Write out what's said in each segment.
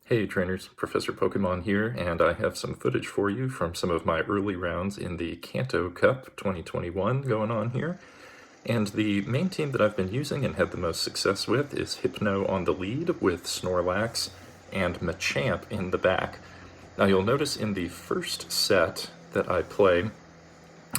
Hey trainers, Professor Pokemon here, and I have some footage for you from some of my early rounds in the Kanto Cup 2021 going on here. And the main team that I've been using and had the most success with is Hypno on the lead with Snorlax and Machamp in the back. Now you'll notice in the first set that I play,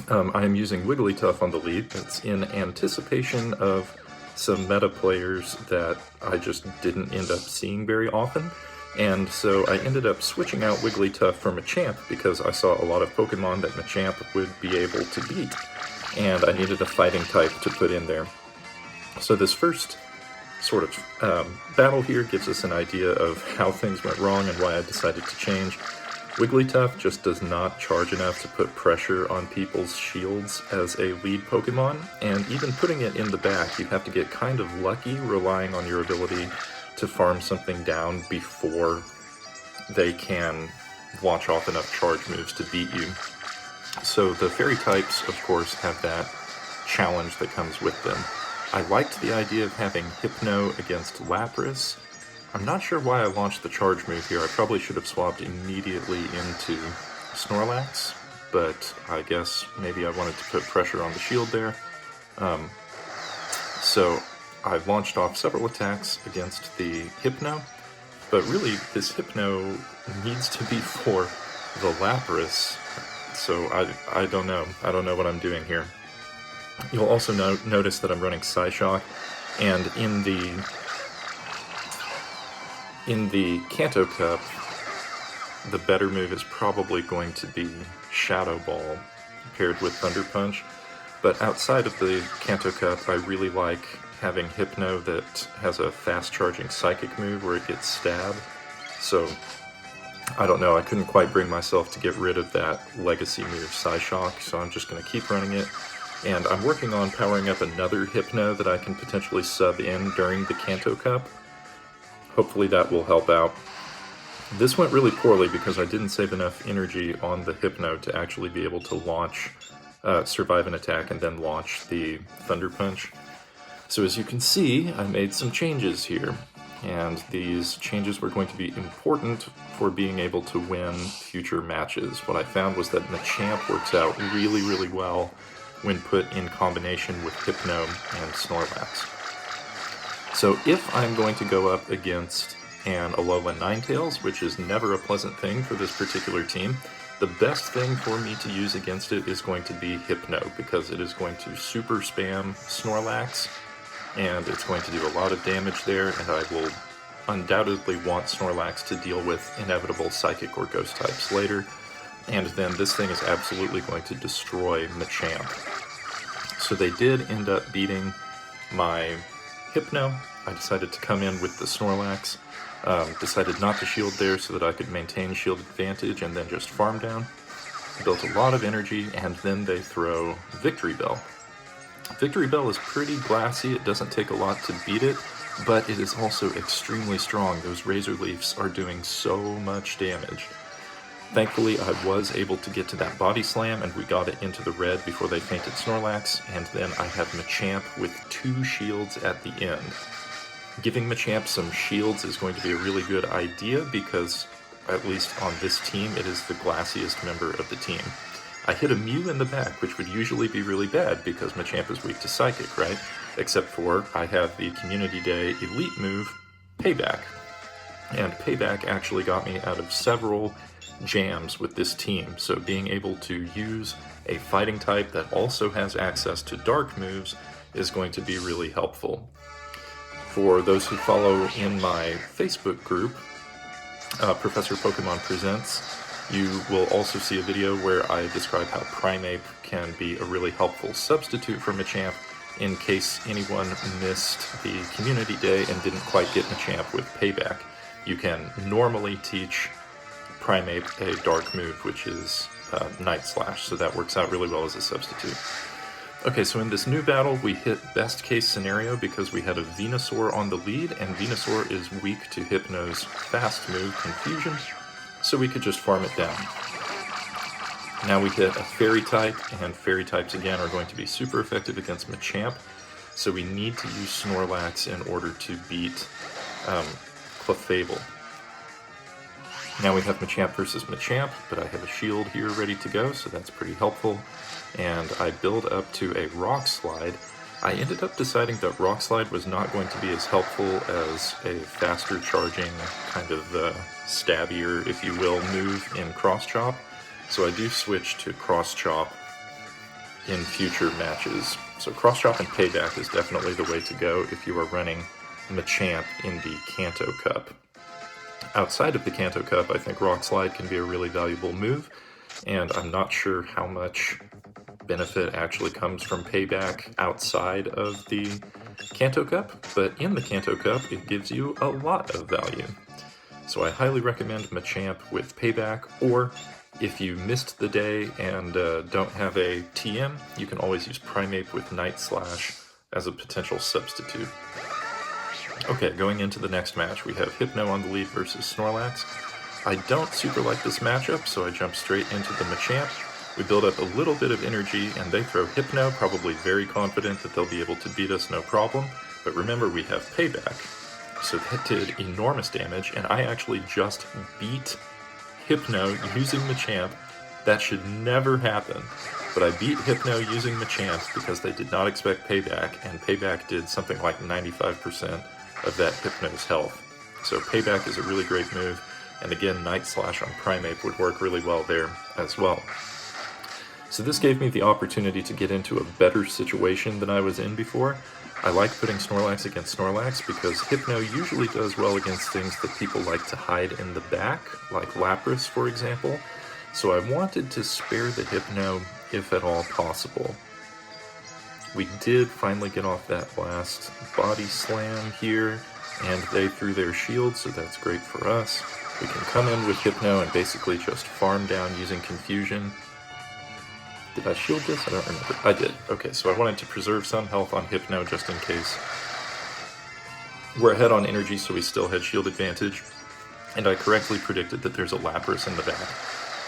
I am using Wigglytuff on the lead. That's in anticipation of some meta players that I just didn't end up seeing very often. And so I ended up switching out Wigglytuff for Machamp because I saw a lot of Pokemon that Machamp would be able to beat, and I needed a fighting type to put in there. So this first sort of battle here gives us an idea of how things went wrong and why I decided to change. Wigglytuff just does not charge enough to put pressure on people's shields as a lead Pokemon, and even putting it in the back, you have to get kind of lucky relying on your ability to farm something down before they can launch off enough charge moves to beat you. So the fairy types, of course, have that challenge that comes with them. I liked the idea of having Hypno against Lapras. I'm not sure why I launched the charge move here. I probably should have swapped immediately into Snorlax, but I guess maybe I wanted to put pressure on the shield there. So I've launched off several attacks against the Hypno, but really this Hypno needs to be for the Lapras, so I don't know. I don't know what I'm doing here. You'll also notice that I'm running Psyshock, and in the Kanto Cup, the better move is probably going to be Shadow Ball paired with Thunder Punch, but outside of the Kanto Cup, I really like having Hypno that has a fast-charging Psychic move where it gets stabbed. So, I don't know, I couldn't quite bring myself to get rid of that legacy move, Psyshock, so I'm just going to keep running it. And I'm working on powering up another Hypno that I can potentially sub in during the Kanto Cup. Hopefully that will help out. This went really poorly because I didn't save enough energy on the Hypno to actually be able to launch, survive an attack and then launch the Thunder Punch. So as you can see, I made some changes here, and these changes were going to be important for being able to win future matches. What I found was that Machamp works out really, really well when put in combination with Hypno and Snorlax. So if I'm going to go up against an Alolan Ninetales, which is never a pleasant thing for this particular team, the best thing for me to use against it is going to be Hypno, because it is going to super spam Snorlax, and it's going to do a lot of damage there, and I will undoubtedly want Snorlax to deal with inevitable Psychic or Ghost types later, and then this thing is absolutely going to destroy Machamp. So they did end up beating my Hypno. I decided to come in with the Snorlax, decided not to shield there so that I could maintain shield advantage and then just farm down. Built a lot of energy, and then they throw Victory Bell. Victory Bell is pretty glassy, it doesn't take a lot to beat it, but it is also extremely strong. Those Razor Leafs are doing so much damage. Thankfully, I was able to get to that Body Slam, and we got it into the red before they fainted Snorlax, and then I have Machamp with 2 shields at the end. Giving Machamp some shields is going to be a really good idea because, at least on this team, it is the glassiest member of the team. I hit a Mew in the back, which would usually be really bad because Machamp is weak to Psychic, right? Except for I have the Community Day elite move, Payback. And Payback actually got me out of several jams with this team, so being able to use a fighting type that also has access to dark moves is going to be really helpful. For those who follow in my Facebook group, Professor Pokemon Presents, you will also see a video where I describe how Primeape can be a really helpful substitute for Machamp in case anyone missed the Community Day and didn't quite get Machamp with Payback. You can normally teach Primeape a dark move, which is Night Slash, so that works out really well as a substitute. Okay, so in this new battle, we hit best case scenario because we had a Venusaur on the lead, and Venusaur is weak to Hypno's fast move, Confusion, so we could just farm it down. Now we hit a Fairy type, and Fairy types again are going to be super effective against Machamp, so we need to use Snorlax in order to beat Clefable. Now we have Machamp versus Machamp, but I have a shield here ready to go, so that's pretty helpful. And I build up to a Rock Slide. I ended up deciding that Rock Slide was not going to be as helpful as a faster charging, kind of stabbier, if you will, move in Cross Chop. So I do switch to Cross Chop in future matches. So Cross Chop and Payback is definitely the way to go if you are running Machamp in the Kanto Cup. Outside of the Kanto Cup, I think Rock Slide can be a really valuable move, and I'm not sure how much benefit actually comes from Payback outside of the Kanto Cup, but in the Kanto Cup, it gives you a lot of value. So I highly recommend Machamp with Payback, or if you missed the day and don't have a TM, you can always use Primeape with Night Slash as a potential substitute. Okay, going into the next match, we have Hypno on the lead versus Snorlax. I don't super like this matchup, so I jump straight into the Machamp. We build up a little bit of energy, and they throw Hypno, probably very confident that they'll be able to beat us no problem. But remember, we have Payback. So that did enormous damage, and I actually just beat Hypno using Machamp. That should never happen. But I beat Hypno using Machamp because they did not expect Payback, and Payback did something like 95% of that Hypno's health. So Payback is a really great move, and again, Night Slash on Primeape would work really well there as well. So this gave me the opportunity to get into a better situation than I was in before. I like putting Snorlax against Snorlax because Hypno usually does well against things that people like to hide in the back, like Lapras, for example. So I wanted to spare the Hypno if at all possible. We did finally get off that last body slam here, and they threw their shield, so that's great for us. We can come in with Hypno and basically just farm down using Confusion. Did I shield this? I don't remember. I did. Okay, so I wanted to preserve some health on Hypno just in case. We're ahead on energy, so we still had shield advantage, and I correctly predicted that there's a Lapras in the back.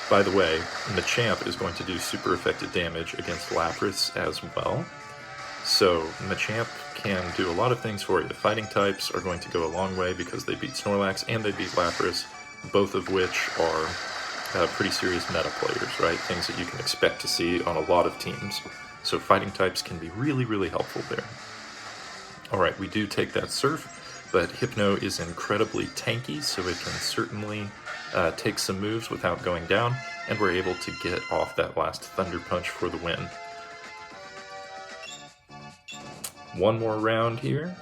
By the way, Machamp is going to do super effective damage against Lapras as well. So Machamp can do a lot of things for you. Fighting types are going to go a long way because they beat Snorlax and they beat Lapras, both of which are pretty serious meta players, right? Things that you can expect to see on a lot of teams. So fighting types can be really, really helpful there. Alright, we do take that Surf, but Hypno is incredibly tanky, so it can certainly take some moves without going down, and we're able to get off that last Thunder Punch for the win. One more round here.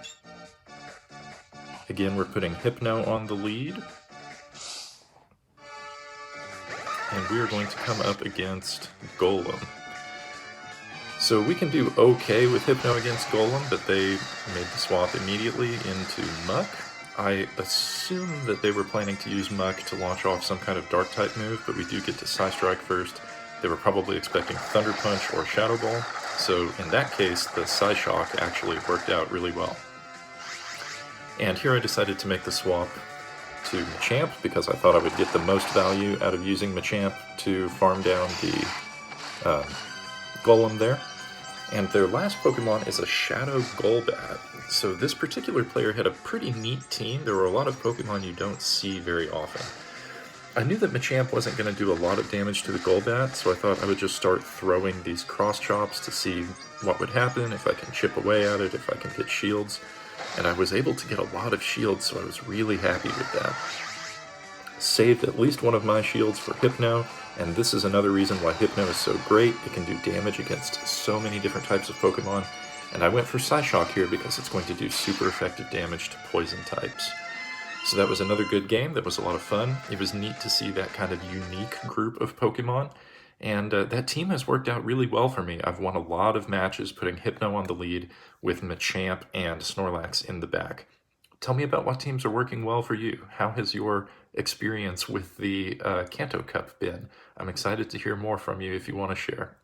Again, we're putting Hypno on the lead. And we are going to come up against Golem. So we can do okay with Hypno against Golem, but they made the swap immediately into Muck. I assume that they were planning to use Muck to launch off some kind of Dark-type move, but we do get to Psystrike first. They were probably expecting Thunder Punch or Shadow Ball, so in that case, the Psyshock actually worked out really well. And here I decided to make the swap to Machamp because I thought I would get the most value out of using Machamp to farm down the Golem there. And their last Pokemon is a Shadow Golbat. So this particular player had a pretty neat team. There were a lot of Pokemon you don't see very often. I knew that Machamp wasn't going to do a lot of damage to the Golbat, so I thought I would just start throwing these cross chops to see what would happen, if I can chip away at it, if I can get shields. And I was able to get a lot of shields, so I was really happy with that. Saved at least one of my shields for Hypno, and this is another reason why Hypno is so great. It can do damage against so many different types of Pokemon, and I went for Psyshock here because it's going to do super effective damage to poison types. So that was another good game. That was a lot of fun. It was neat to see that kind of unique group of Pokemon, and that team has worked out really well for me. I've won a lot of matches putting Hypno on the lead with Machamp and Snorlax in the back. Tell me about what teams are working well for you. How has your experience with the Kanto Cup been? I'm excited to hear more from you if you want to share.